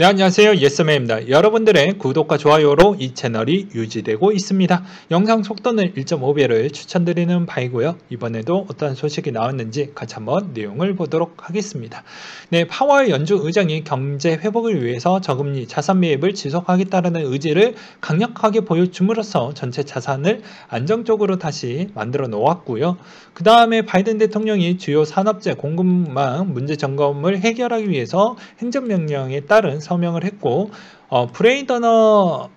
네, 안녕하세요. 예스맨입니다. 여러분들의 구독과 좋아요로 이 채널이 유지되고 있습니다. 영상 속도는 1.5배를 추천드리는 바이고요. 이번에도 어떤 소식이 나왔는지 같이 한번 내용을 보도록 하겠습니다. 네, 파월 연준 의장이 경제 회복을 위해서 저금리 자산 매입을 지속하겠다는 의지를 강력하게 보여줌으로써 전체 자산을 안정적으로 다시 만들어 놓았고요. 그 다음에 바이든 대통령이 주요 산업재 공급망 문제 점검을 해결하기 위해서 행정명령에 따른 서명을 했고, 브레이더너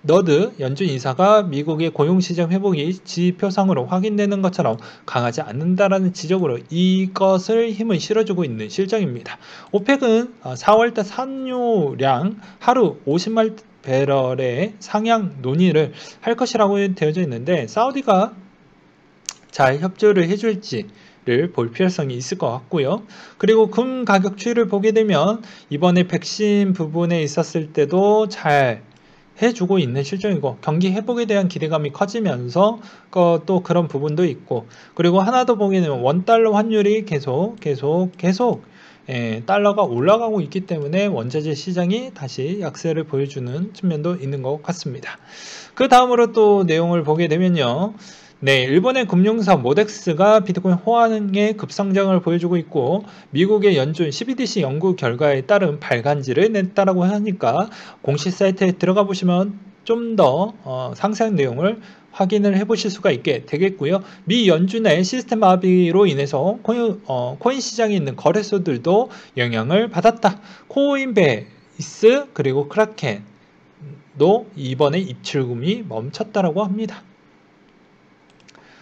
너드 연준 이사가 미국의 고용시장 회복이 지표상으로 확인되는 것처럼 강하지 않는다라는 지적으로 이것을 힘을 실어주고 있는 실정입니다. 오펙은 4월달 산유량 하루 50만 배럴의 상향 논의를 할 것이라고 되어져 있는데, 사우디가 잘 협조를 해줄지 를 볼 필요성이 있을 것 같고요. 그리고 금 가격 추이를 보게 되면 이번에 백신 부분에 있었을 때도 잘 해주고 있는 실정이고, 경기 회복에 대한 기대감이 커지면서 또 그런 부분도 있고, 그리고 하나 더 보게 되면 원달러 환율이 계속 달러가 올라가고 있기 때문에 원자재 시장이 다시 약세를 보여주는 측면도 있는 것 같습니다. 그 다음으로 또 내용을 보게 되면요. 네, 일본의 금융사 모덱스가 비트코인 호황의 급상승을 보여주고 있고, 미국의 연준 CBDC 연구 결과에 따른 발간지를 냈다라고 하니까 공식 사이트에 들어가 보시면 좀 더 상세한 내용을 확인을 해 보실 수가 있게 되겠고요. 미 연준의 시스템 마비로 인해서 코인 시장에 있는 거래소들도 영향을 받았다. 코인베이스 그리고 크라켄도 이번에 입출금이 멈췄다라고 합니다.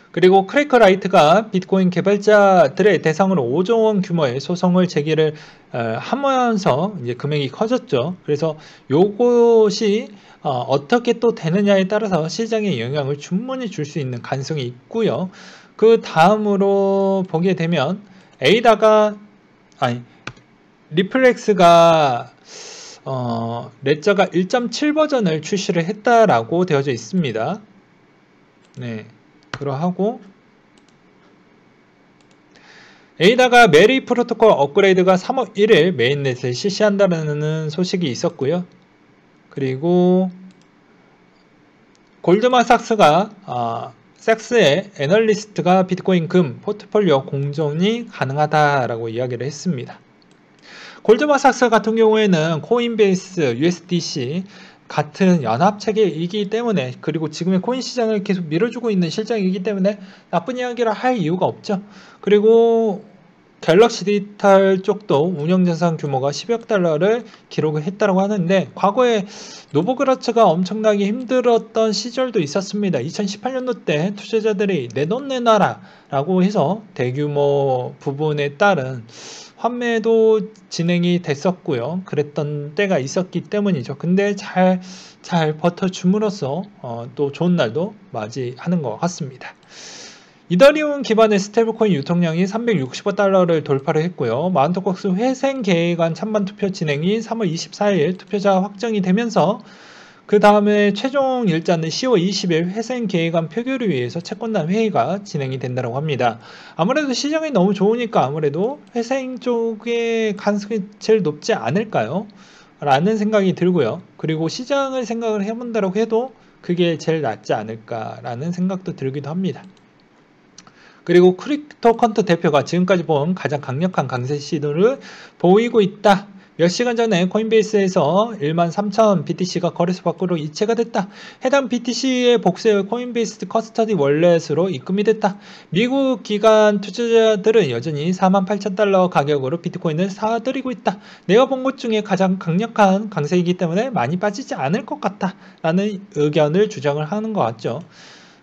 그리고 크래커라이트가 비트코인 개발자들의 대상으로 5조 원 규모의 소송을 제기를 하면서 이제 금액이 커졌죠. 그래서 요것이 어떻게 또 되느냐에 따라서 시장에 영향을 충분히 줄 수 있는 가능성이 있고요. 그 다음으로 보게 되면 리플렉스가 레저가 1.7 버전을 출시를 했다라고 되어져 있습니다. 네. 그러하고 에이다가 메리 프로토콜 업그레이드가 3월 1일 메인넷을 실시한다는 소식이 있었고요. 그리고 골드만삭스가 삭스의 애널리스트가 비트코인 금 포트폴리오 공존이 가능하다라고 이야기를 했습니다. 골드만삭스 같은 경우에는 코인베이스, USDC 같은 연합체계이기 때문에, 그리고 지금의 코인 시장을 계속 밀어주고 있는 실정이기 때문에 나쁜 이야기를 할 이유가 없죠. 그리고 갤럭시 디지털 쪽도 운영자산 규모가 10억 달러를 기록을 했다고 하는데, 과거에 노보그라츠가 엄청나게 힘들었던 시절도 있었습니다. 2018년도 때 투자자들이 내 돈 내놔라 라고 해서 대규모 부분에 따른 환매도 진행이 됐었고요. 그랬던 때가 있었기 때문이죠. 근데 잘 버텨줌으로써 또 좋은 날도 맞이하는 것 같습니다. 이더리움 기반의 스테이블코인 유통량이 360억 달러를 돌파를 했고요. 마운트콕스 회생 계획안 찬반 투표 진행이 3월 24일 투표자 확정이 되면서, 그 다음에 최종 일자는 10월 20일 회생 계획안 표결을 위해서 채권단 회의가 진행이 된다고 합니다. 아무래도 시장이 너무 좋으니까 아무래도 회생 쪽의 가능성이 제일 높지 않을까요? 라는 생각이 들고요. 그리고 시장을 생각을 해본다고 해도 그게 제일 낫지 않을까라는 생각도 들기도 합니다. 그리고 크립토컨트 대표가 지금까지 본 가장 강력한 강세 시도를 보이고 있다. 몇 시간 전에 코인베이스에서 13,000 BTC가 거래소 밖으로 이체가 됐다. 해당 BTC의 복수의 코인베이스 커스터디 월렛으로 입금이 됐다. 미국 기관 투자자들은 여전히 48,000달러 가격으로 비트코인을 사들이고 있다. 내가 본 것 중에 가장 강력한 강세이기 때문에 많이 빠지지 않을 것 같다 라는 의견을 주장을 하는 것 같죠.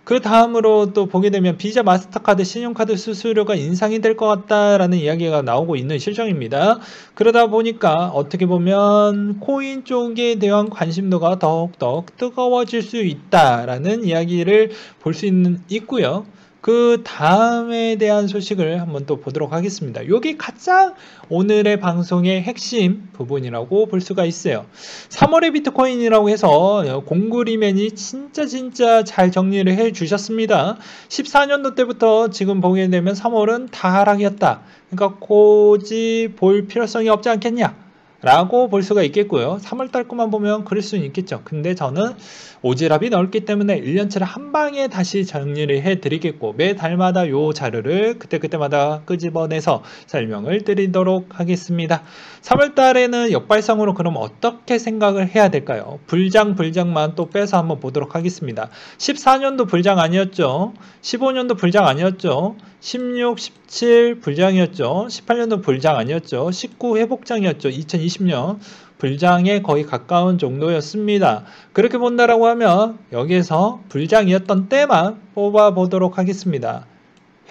그 다음으로 또 보게 되면 비자, 마스터카드, 신용카드 수수료가 인상이 될 것 같다라는 이야기가 나오고 있는 실정입니다. 그러다 보니까 어떻게 보면 코인 쪽에 대한 관심도가 더욱더 뜨거워질 수 있다라는 이야기를 볼 수 있고요. 그 다음에 대한 소식을 한번 또 보도록 하겠습니다. 이게 가장 오늘의 방송의 핵심 부분이라고 볼 수가 있어요. 3월의 비트코인이라고 해서 공구리맨이 진짜 잘 정리를 해 주셨습니다. 14년도 때부터 지금 보게 되면 3월은 다 하락이었다. 그러니까 고지 볼 필요성이 없지 않겠냐 라고 볼 수가 있겠고요. 3월달 것만 보면 그럴 수는 있겠죠. 근데 저는 오지랖이 넓기 때문에 1년치를 한 방에 다시 정리를 해 드리겠고, 매 달마다 요 자료를 그때그때마다 끄집어내서 설명을 드리도록 하겠습니다. 3월달에는 역발상으로 그럼 어떻게 생각을 해야 될까요? 불장만 또 빼서 한번 보도록 하겠습니다. 14년도 불장 아니었죠? 15년도 불장 아니었죠? 16, 17 불장이었죠. 18년도 불장 아니었죠. 19 회복장이었죠. 2020년 불장에 거의 가까운 정도였습니다. 그렇게 본다라고 하면 여기에서 불장이었던 때만 뽑아 보도록 하겠습니다.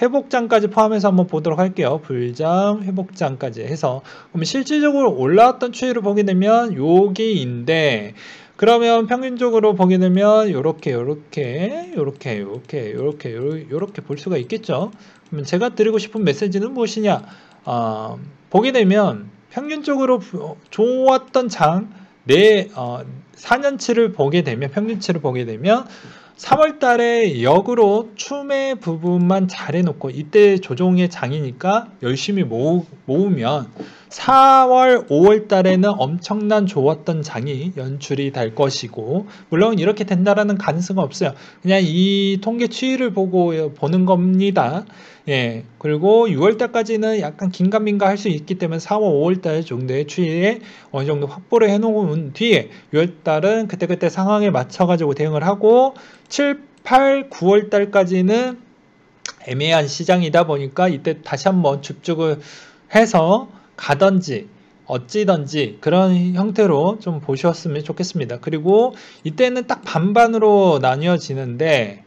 회복장까지 포함해서 한번 보도록 할게요. 불장, 회복장까지 해서. 그럼 실질적으로 올라왔던 추이를 보게 되면 여기인데, 그러면 평균적으로 보게 되면 요렇게 볼 수가 있겠죠. 그러면 제가 드리고 싶은 메시지는 무엇이냐? 보게 되면 평균적으로 좋았던 장, 4년치를 보게 되면, 평균치를 보게 되면 3월 달에 역으로 추매 부분만 잘 해놓고, 이때 조종의 장이니까 열심히 모으면 4월, 5월 달에는 엄청난 좋았던 장이 연출이 될 것이고, 물론 이렇게 된다라는 가능성은 없어요. 그냥 이 통계 추이를 보는 겁니다. 예, 그리고 6월 달까지는 약간 긴가민가 할 수 있기 때문에 4월, 5월 달 정도의 추이에 어느 정도 확보를 해놓은 뒤에 6월 달은 그때그때 상황에 맞춰가지고 대응을 하고, 7, 8, 9월 달까지는 애매한 시장이다 보니까 이때 다시 한번 집중을 해서 가든지 어찌든지 그런 형태로 좀 보셨으면 좋겠습니다. 그리고 이때는 딱 반반으로 나뉘어지는데,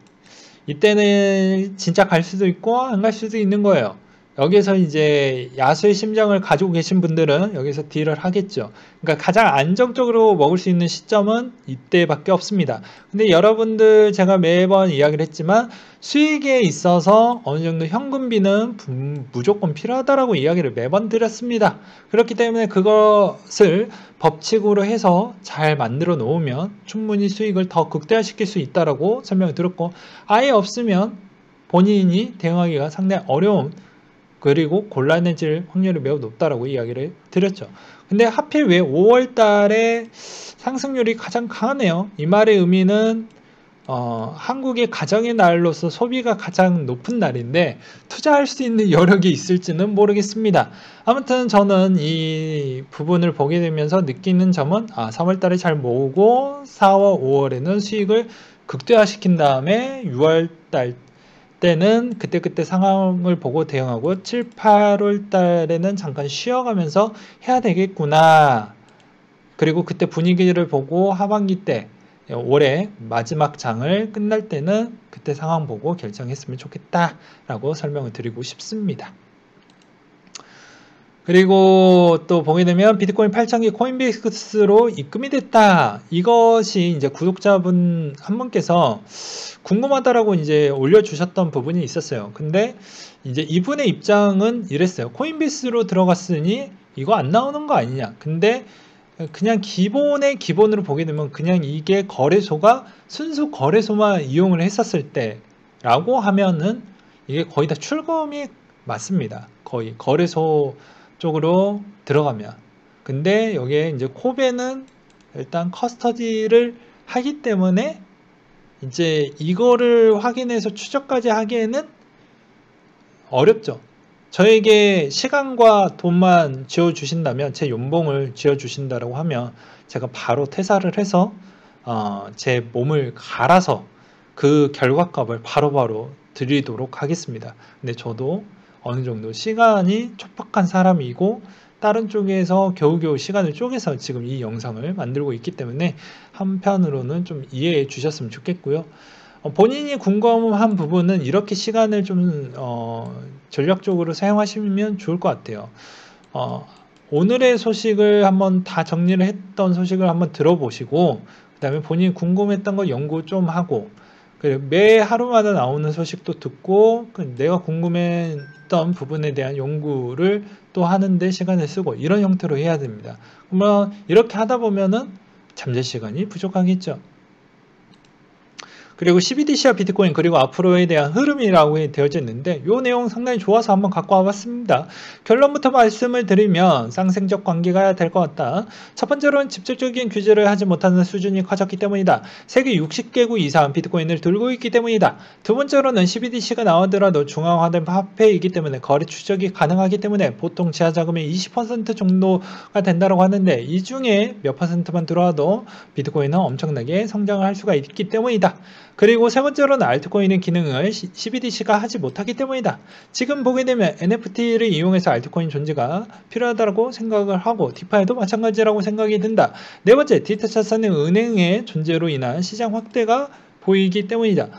이때는 진짜 갈 수도 있고 안 갈 수도 있는 거예요. 여기서 이제 야수의 심정을 가지고 계신 분들은 여기서 딜을 하겠죠. 그러니까 가장 안정적으로 먹을 수 있는 시점은 이때밖에 없습니다. 근데 여러분들, 제가 매번 이야기를 했지만 수익에 있어서 어느 정도 현금비는 무조건 필요하다라고 이야기를 매번 드렸습니다. 그렇기 때문에 그것을 법칙으로 해서 잘 만들어 놓으면 충분히 수익을 더 극대화시킬 수 있다라고 설명을 드렸고, 아예 없으면 본인이 대응하기가 상당히 어려운, 그리고 곤란해질 확률이 매우 높다라고 이야기를 드렸죠. 근데 하필 왜 5월 달에 상승률이 가장 강하네요. 이 말의 의미는 한국의 가정의 날로서 소비가 가장 높은 날인데 투자할 수 있는 여력이 있을지는 모르겠습니다. 아무튼 저는 이 부분을 보게 되면서 느끼는 점은 3월 달에 잘 모으고 4월, 5월에는 수익을 극대화시킨 다음에 6월 달 때는 그때 상황을 보고 대응하고, 7, 8월 달에는 잠깐 쉬어가면서 해야 되겠구나. 그리고 그때 분위기를 보고 하반기 때, 올해 마지막 장을 끝날 때는 그때 상황 보고 결정했으면 좋겠다라고 설명을 드리고 싶습니다. 그리고 또 보게 되면 비트코인 8,000개 코인베이스로 입금이 됐다. 이것이 이제 구독자분 한 분께서 궁금하다라고 이제 올려주셨던 부분이 있었어요. 근데 이제 이분의 입장은 이랬어요. 코인베이스로 들어갔으니 이거 안 나오는 거 아니냐. 근데 그냥 기본으로 보게 되면 그냥 이게 거래소가 순수 거래소만 이용을 했었을 때라고 하면은 이게 거의 다 출금이 맞습니다. 거의 거래소 쪽으로 들어가면. 근데 여기에 이제 코베는 일단 커스터디를 하기 때문에 이제 이거를 확인해서 추적까지 하기에는 어렵죠. 저에게 시간과 돈만 지어주신다면, 제 연봉을 지어주신다라고 하면 제가 바로 퇴사를 해서 제 몸을 갈아서 그 결과값을 바로바로 드리도록 하겠습니다. 근데 저도 어느 정도 시간이 촉박한 사람이고 다른 쪽에서 겨우겨우 시간을 쪼개서 지금 이 영상을 만들고 있기 때문에 한편으로는 좀 이해해 주셨으면 좋겠고요. 본인이 궁금한 부분은 이렇게 시간을 좀 전략적으로 사용하시면 좋을 것 같아요. 오늘의 소식을 한번 다 정리를 했던 소식을 한번 들어보시고, 그 다음에 본인이 궁금했던 거 연구 좀 하고, 매 하루마다 나오는 소식도 듣고 내가 궁금했던 부분에 대한 연구를 또 하는데 시간을 쓰고, 이런 형태로 해야 됩니다. 그러면 이렇게 하다 보면은 잠잘 시간이 부족하겠죠. 그리고 CBDC와 비트코인 그리고 앞으로에 대한 흐름이라고 되어져 있는데 이 내용 상당히 좋아서 한번 갖고 와봤습니다. 결론부터 말씀을 드리면 쌍생적 관계가 될 것 같다. 첫 번째로는 직접적인 규제를 하지 못하는 수준이 커졌기 때문이다. 세계 60개국 이상 비트코인을 들고 있기 때문이다. 두 번째로는 CBDC가 나오더라도 중앙화된 화폐이기 때문에 거래 추적이 가능하기 때문에 보통 지하 자금의 20% 정도가 된다고 하는데 이 중에 몇 퍼센트만 들어와도 비트코인은 엄청나게 성장을 할 수가 있기 때문이다. 그리고 세 번째로는 알트코인의 기능을 CBDC가 하지 못하기 때문이다. 지금 보게 되면 NFT를 이용해서 알트코인 존재가 필요하다고 생각을 하고 디파이도 마찬가지라고 생각이 든다. 네 번째, 디지털 자산의 은행의 존재로 인한 시장 확대가 보이기 때문이다.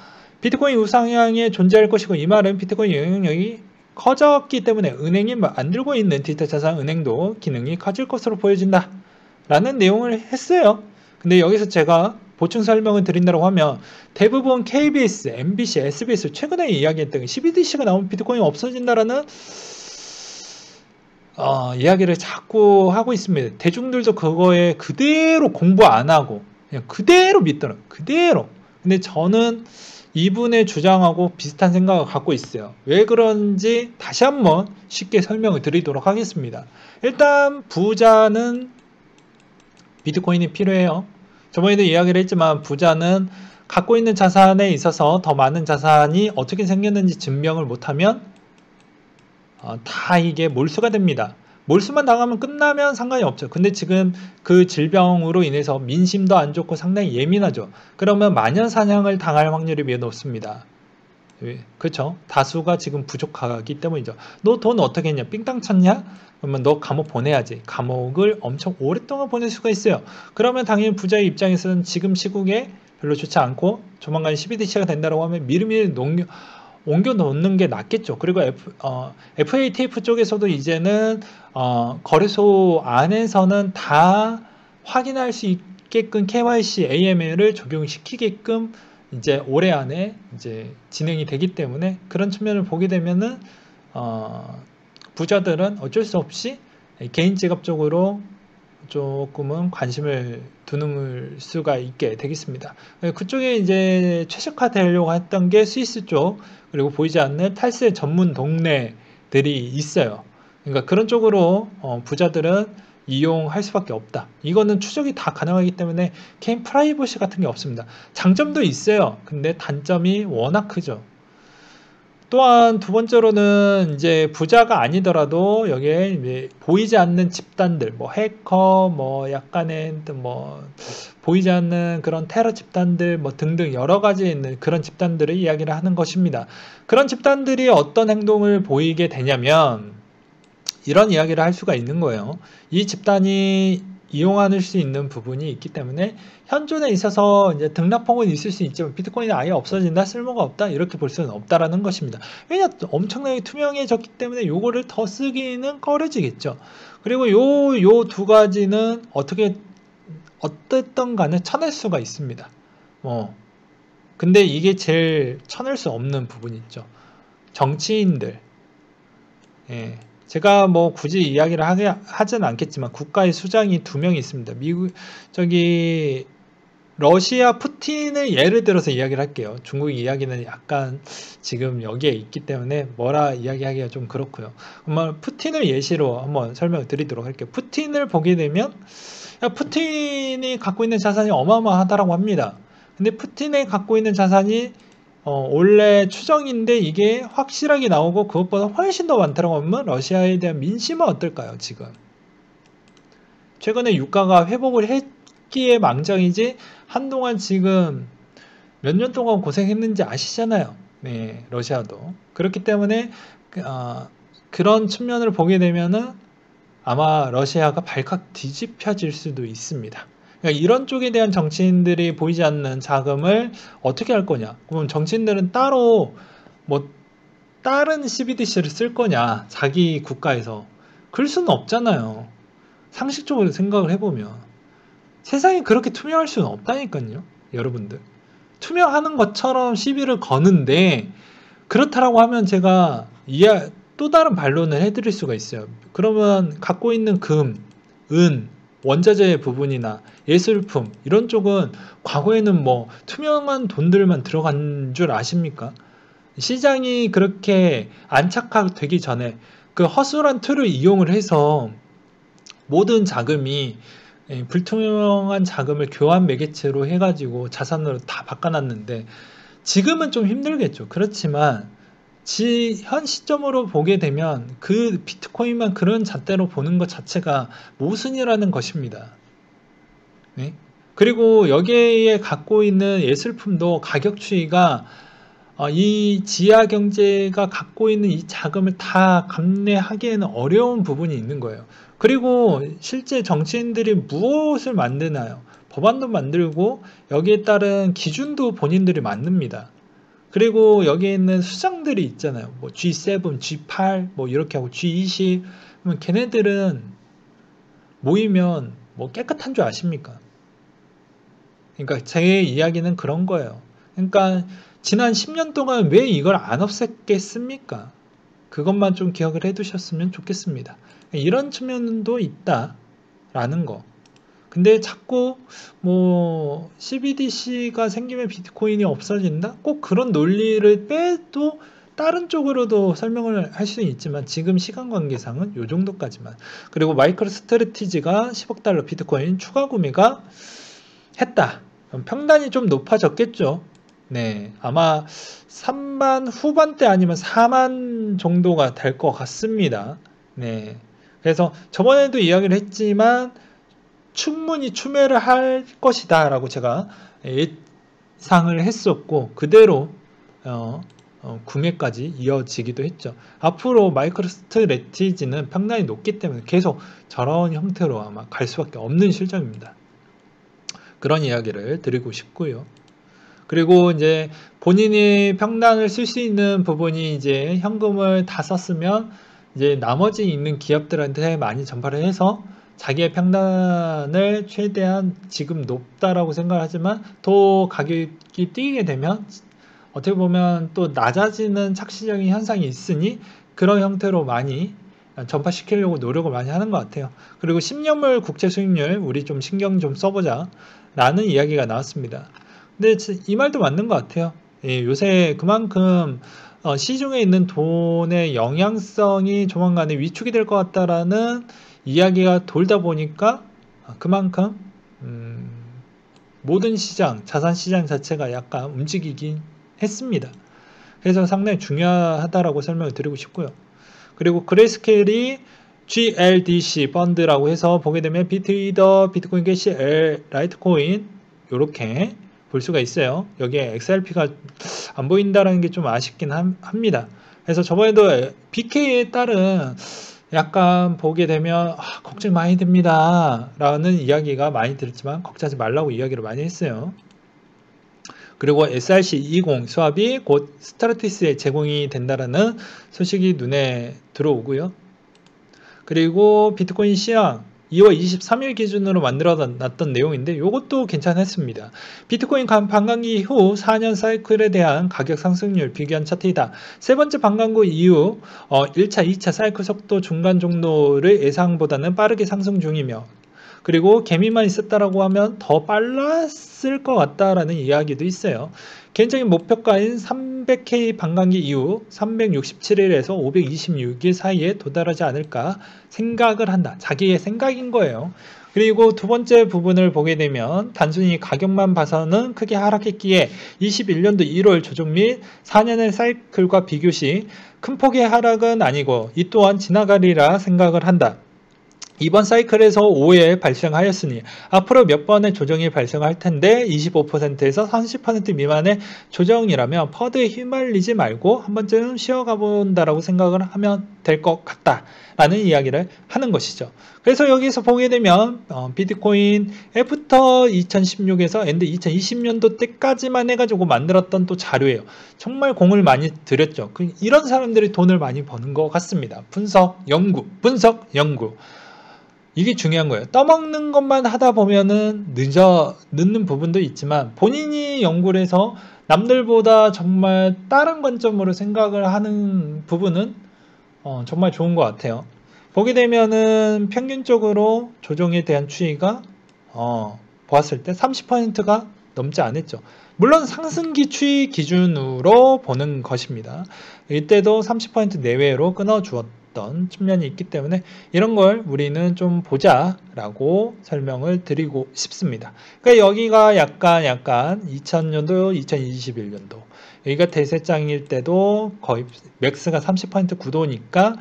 비트코인 우상향에 존재할 것이고 이 말은 비트코인 영향력이 커졌기 때문에 은행이 만들고 있는 디지털 자산 은행도 기능이 커질 것으로 보여진다. 라는 내용을 했어요. 근데 여기서 제가 보충 설명을 드린다고 하면 대부분 KBS, MBC, SBS 최근에 이야기했던 CBDC가 나오면 비트코인이 없어진다라는 이야기를 자꾸 하고 있습니다. 대중들도 그거에 그대로 공부 안 하고 그냥 그대로 믿더라고요. 그대로. 근데 저는 이분의 주장하고 비슷한 생각을 갖고 있어요. 왜 그런지 다시 한번 쉽게 설명을 드리도록 하겠습니다. 일단 부자는 비트코인이 필요해요. 저번에도 이야기를 했지만 부자는 갖고 있는 자산에 있어서 더 많은 자산이 어떻게 생겼는지 증명을 못하면 다 이게 몰수가 됩니다. 몰수만 당하면 끝나면 상관이 없죠. 근데 지금 그 질병으로 인해서 민심도 안 좋고 상당히 예민하죠. 그러면 만연사냥을 당할 확률이 매우 높습니다. 그렇죠? 다수가 지금 부족하기 때문이죠. 너 돈 어떻게 했냐? 삥땅 쳤냐? 그러면 너 감옥 보내야지. 감옥을 엄청 오랫동안 보낼 수가 있어요. 그러면 당연히 부자의 입장에서는 지금 시국에 별로 좋지 않고 조만간 CBDC가 된다고 하면 미리미리 옮겨 놓는 게 낫겠죠. 그리고 FATF 쪽에서도 이제는 거래소 안에서는 다 확인할 수 있게끔 KYC, AML을 적용시키게끔 이제 올해 안에 이제 진행이 되기 때문에 그런 측면을 보게 되면은 부자들은 어쩔 수 없이 개인 지갑 쪽으로 조금은 관심을 두는 수가 있게 되겠습니다. 그쪽에 이제 최적화되려고 했던 게 스위스 쪽 그리고 보이지 않는 탈세 전문 동네들이 있어요. 그러니까 그런 쪽으로 부자들은 이용할 수밖에 없다. 이거는 추적이 다 가능하기 때문에 개인 프라이버시 같은 게 없습니다. 장점도 있어요. 근데 단점이 워낙 크죠. 또한 두 번째로는 이제 부자가 아니더라도 여기에 이제 보이지 않는 집단들, 뭐 해커, 뭐 약간의 뭐 보이지 않는 그런 테러 집단들, 뭐 등등 여러 가지 있는 그런 집단들을 이야기를 하는 것입니다. 그런 집단들이 어떤 행동을 보이게 되냐면 이런 이야기를 할 수가 있는 거예요. 이 집단이 이용할 수 있는 부분이 있기 때문에 현존에 있어서 이제 등락폭은 있을 수 있지만 비트코인이 아예 없어진다, 쓸모가 없다 이렇게 볼 수는 없다라는 것입니다. 왜냐 엄청나게 투명해졌기 때문에 요거를 더 쓰기는 꺼려지겠죠. 그리고 요 두 가지는 어쨌든 간에 쳐낼 수가 있습니다. 근데 이게 제일 쳐낼 수 없는 부분이 있죠. 정치인들. 예. 제가 뭐 굳이 이야기를 하진 않겠지만 국가의 수장이 2명이 있습니다. 러시아 푸틴을 예를 들어서 이야기를 할게요. 중국 이야기는 약간 지금 여기에 있기 때문에 뭐라 이야기하기가 좀 그렇고요. 한번 푸틴을 예시로 한번 설명을 드리도록 할게요. 푸틴을 보게 되면 푸틴이 갖고 있는 자산이 어마어마하다고 합니다. 근데 푸틴이 갖고 있는 자산이 원래 추정인데 이게 확실하게 나오고 그것보다 훨씬 더 많다고 하면 러시아에 대한 민심은 어떨까요? 지금 최근에 유가가 회복을 했기에 망정이지 한동안 지금 몇 년 동안 고생했는지 아시잖아요. 네, 러시아도 그렇기 때문에 그런 측면을 보게 되면은 아마 러시아가 발칵 뒤집혀질 수도 있습니다. 그러니까 이런 쪽에 대한 정치인들이 보이지 않는 자금을 어떻게 할 거냐? 그럼 정치인들은 따로 뭐 다른 CBDC를 쓸 거냐? 자기 국가에서 그럴 수는 없잖아요. 상식적으로 생각을 해보면 세상이 그렇게 투명할 수는 없다니까요, 여러분들. 투명하는 것처럼 시비를 거는데 그렇다라고 하면 제가 또 다른 반론을 해드릴 수가 있어요. 그러면 갖고 있는 금, 은 원자재 부분이나 예술품 이런 쪽은 과거에는 뭐 투명한 돈들만 들어간 줄 아십니까? 시장이 그렇게 안착되기 전에 그 허술한 툴을 이용을 해서 모든 자금이 불투명한 자금을 교환 매개체로 해가지고 자산으로 다 바꿔놨는데 지금은 좀 힘들겠죠. 그렇지만 현 시점으로 보게 되면 그 비트코인만 그런 잣대로 보는 것 자체가 모순이라는 것입니다. 네? 그리고 여기에 갖고 있는 예술품도 가격 추이가 이 지하 경제가 갖고 있는 이 자금을 다 감내하기에는 어려운 부분이 있는 거예요. 그리고 실제 정치인들이 무엇을 만드나요? 법안도 만들고 여기에 따른 기준도 본인들이 만듭니다. 그리고 여기에 있는 수장들이 있잖아요. 뭐 G7, G8 뭐 이렇게 하고 G20 걔네들은 모이면 뭐 깨끗한 줄 아십니까? 그러니까 제 이야기는 그런 거예요. 그러니까 지난 10년 동안 왜 이걸 안 없앴겠습니까? 그것만 좀 기억을 해두셨으면 좋겠습니다. 이런 측면도 있다라는 거. 근데 자꾸 뭐 CBDC가 생기면 비트코인이 없어진다? 꼭 그런 논리를 빼도 다른 쪽으로도 설명을 할 수는 있지만 지금 시간 관계상은 이 정도까지만. 그리고 마이크로 스트래티지가 10억 달러 비트코인 추가 구매가 했다. 그럼 평단이 좀 높아졌겠죠. 네, 아마 3만 후반대 아니면 4만 정도가 될 것 같습니다. 네, 그래서 저번에도 이야기를 했지만 충분히 추매를 할 것이다 라고 제가 예상을 했었고 그대로 구매까지 이어지기도 했죠. 앞으로 마이크로 스트래티지는 평단이 높기 때문에 계속 저런 형태로 아마 갈 수밖에 없는 실정입니다. 그런 이야기를 드리고 싶고요. 그리고 이제 본인이 평단을 쓸 수 있는 부분이 이제 현금을 다 썼으면 이제 나머지 있는 기업들한테 많이 전파를 해서 자기의 평단을 최대한 지금 높다라고 생각하지만 더 가격이 뛰게 되면 어떻게 보면 또 낮아지는 착시적인 현상이 있으니 그런 형태로 많이 전파시키려고 노력을 많이 하는 것 같아요. 그리고 10년물 국채 수익률 우리 좀 신경 좀 써보자 라는 이야기가 나왔습니다. 근데 이 말도 맞는 것 같아요. 예, 요새 그만큼 시중에 있는 돈의 영향성이 조만간에 위축이 될 것 같다라는 이야기가 돌다 보니까 그만큼 모든 시장, 자산 시장 자체가 약간 움직이긴 했습니다. 그래서 상당히 중요하다라고 설명을 드리고 싶고요. 그리고 그레이스케일이 GLDC 펀드라고 해서 보게 되면 비트이더, 비트코인 캐시, 라이트코인 이렇게 볼 수가 있어요. 여기에 XRP가 안 보인다는 게 좀 아쉽긴 합니다. 그래서 저번에도 BK에 따른 약간 보게 되면 걱정 많이 됩니다 라는 이야기가 많이 들었지만 걱정하지 말라고 이야기를 많이 했어요. 그리고 SRC20 수합이 곧 스타라티스에 제공이 된다라는 소식이 눈에 들어오고요. 그리고 비트코인 시황 2월 23일 기준으로 만들어놨던 내용인데 이것도 괜찮았습니다. 비트코인 반감기 후 4년 사이클에 대한 가격 상승률 비교한 차트이다. 세 번째 반감기 이후 1차, 2차 사이클 속도 중간 정도를 예상보다는 빠르게 상승 중이며 그리고 개미만 있었다라고 하면 더 빨랐을 것 같다라는 이야기도 있어요. 개인적인 목표가인 300K 반감기 이후 367일에서 526일 사이에 도달하지 않을까 생각을 한다. 자기의 생각인 거예요. 그리고 두 번째 부분을 보게 되면 단순히 가격만 봐서는 크게 하락했기에 21년도 1월 조정 및 4년의 사이클과 비교 시 큰 폭의 하락은 아니고 이 또한 지나가리라 생각을 한다. 이번 사이클에서 5회 발생하였으니 앞으로 몇 번의 조정이 발생할 텐데 25%에서 30% 미만의 조정이라면 퍼드에 휘말리지 말고 한 번쯤 쉬어가 본다라고 생각을 하면 될 것 같다 라는 이야기를 하는 것이죠. 그래서 여기서 보게 되면 비트코인 애프터 2016에서 엔드 2020년도 때까지만 해가지고 만들었던 또 자료예요. 정말 공을 많이 들였죠. 이런 사람들이 돈을 많이 버는 것 같습니다. 분석, 연구. 이게 중요한 거예요. 떠먹는 것만 하다 보면은 늦는 부분도 있지만 본인이 연구를 해서 남들보다 정말 다른 관점으로 생각을 하는 부분은 정말 좋은 것 같아요. 보게 되면은 평균적으로 조정에 대한 추이가 보았을 때 30%가 넘지 않았죠. 물론 상승기 추이 기준으로 보는 것입니다. 이때도 30% 내외로 끊어주었던 측면이 있기 때문에 이런 걸 우리는 좀 보자라고 설명을 드리고 싶습니다. 그러니까 여기가 약간 2000년도, 2021년도 여기가 대세장일 때도 거의 맥스가 30% 구도니까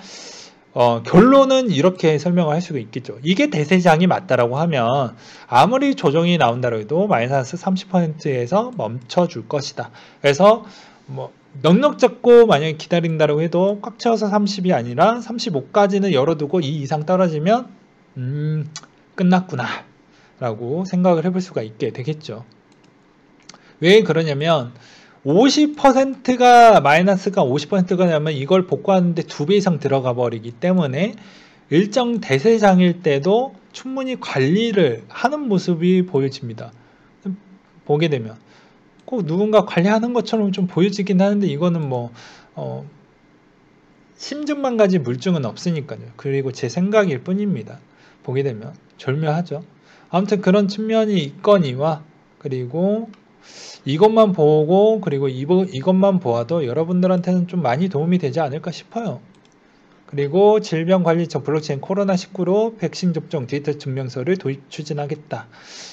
결론은 이렇게 설명을 할 수가 있겠죠. 이게 대세장이 맞다라고 하면 아무리 조정이 나온다고 해도 마이너스 30%에서 멈춰줄 것이다. 그래서 뭐 넉넉 잡고 만약에 기다린다고 해도 꽉 채워서 30이 아니라 35까지는 열어두고 2 이상 떨어지면 끝났구나 라고 생각을 해볼 수가 있게 되겠죠. 왜 그러냐면 50%가 마이너스가 50%가 되면 이걸 복구하는데 2배 이상 들어가 버리기 때문에 일정 대세장일 때도 충분히 관리를 하는 모습이 보여집니다. 보게 되면 꼭 누군가 관리하는 것처럼 좀 보여지긴 하는데 이거는 뭐 심증만 가지 물증은 없으니까요. 그리고 제 생각일 뿐입니다. 보게 되면 절묘하죠. 아무튼 그런 측면이 있거니와 그리고 이것만 보고 그리고 이것만 보아도 여러분들한테는 좀 많이 도움이 되지 않을까 싶어요. 그리고 질병관리청 블록체인 코로나19로 백신 접종 디지털 증명서를 도입 추진하겠다.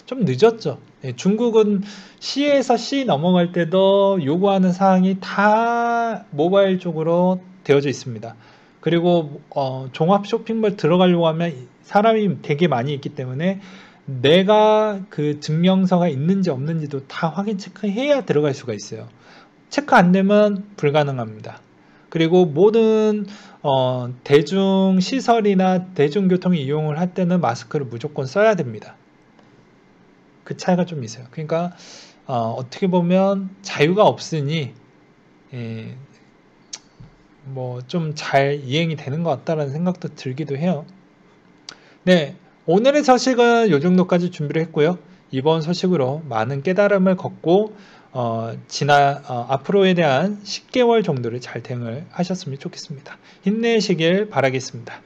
좀 늦었죠. 중국은 C에서 C 넘어갈 때도 요구하는 사항이 다 모바일 쪽으로 되어져 있습니다. 그리고 종합 쇼핑몰 들어가려고 하면 사람이 되게 많이 있기 때문에 내가 그 증명서가 있는지 없는지도 다 확인 체크해야 들어갈 수가 있어요. 체크 안 되면 불가능합니다. 그리고 모든 대중시설이나 대중교통 이용을 할 때는 마스크를 무조건 써야 됩니다. 그 차이가 좀 있어요. 그러니까 어떻게 보면 자유가 없으니 뭐 좀 잘 이행이 되는 것 같다라는 생각도 들기도 해요. 네, 오늘의 소식은 이 정도까지 준비를 했고요. 이번 소식으로 많은 깨달음을 걷고 앞으로에 대한 10개월 정도를 잘 대응을 하셨으면 좋겠습니다. 힘내시길 바라겠습니다.